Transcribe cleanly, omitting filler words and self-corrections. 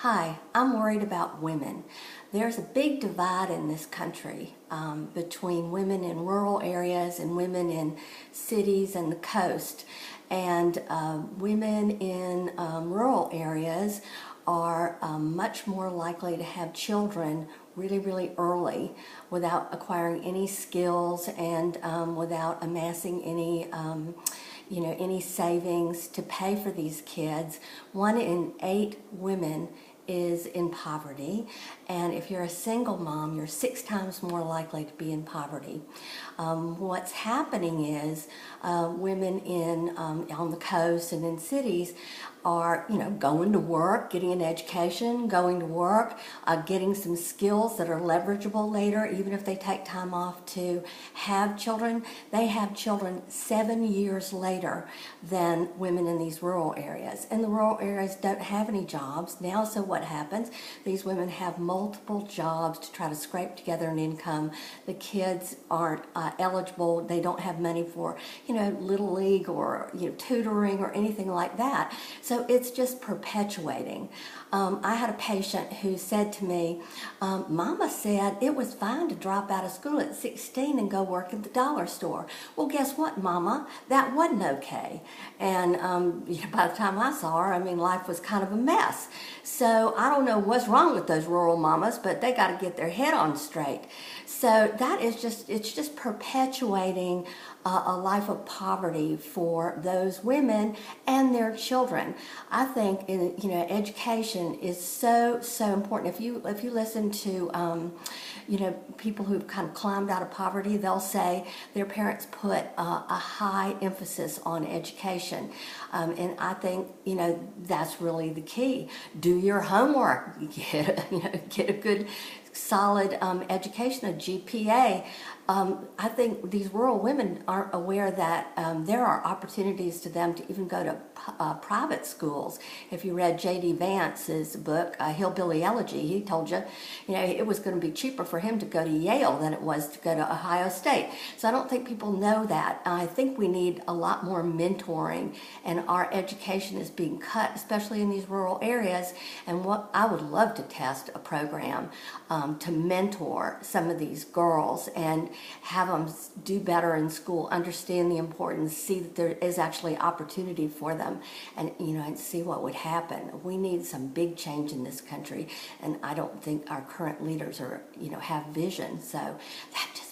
Hi, I'm worried about women. There's a big divide in this country between women in rural areas and women in cities and the coast. And women in rural areas are much more likely to have children really early without acquiring any skills and without amassing any savings to pay for these kids. 1 in 8 women is in poverty, and if you're a single mom, you're 6 times more likely to be in poverty. What's happening is women on the coast and in cities are going to work, getting an education, going to work, getting some skills that are leverageable later. Even if they take time off to have children, they have children 7 years later than women in these rural areas. And the rural areas don't have any jobs now, so what happens? These women have multiple jobs to try to scrape together an income. The kids aren't eligible. They don't have money for Little League or tutoring or anything like that. So it's just perpetuating. I had a patient who said to me, Mama said it was fine to drop out of school at 16 and go work at the dollar store. Well, guess what, Mama? That wasn't okay. And by the time I saw her, life was kind of a mess. So I don't know what's wrong with those rural mamas, but they got to get their head on straight. So that is it's just perpetuating a life of poverty for those women and their children. I think education is so important. If you listen to people who've kind of climbed out of poverty, they'll say their parents put a high emphasis on education, and I think that's really the key. Do your homework, get a good solid education, a GPA. I think these rural women aren't aware that there are opportunities to them to even go to private schools. If you read J.D. Vance's book, Hillbilly Elegy, he told you, it was going to be cheaper for him to go to Yale than it was to go to Ohio State. So I don't think people know that. I think we need a lot more mentoring, and our education is being cut, especially in these rural areas. And what I would love to test a program to mentor some of these girls and have them do better in school, understand the importance, see that there is actually opportunity for them, and and see what would happen. We need some big change in this country, and I don't think our current leaders are have vision. So that just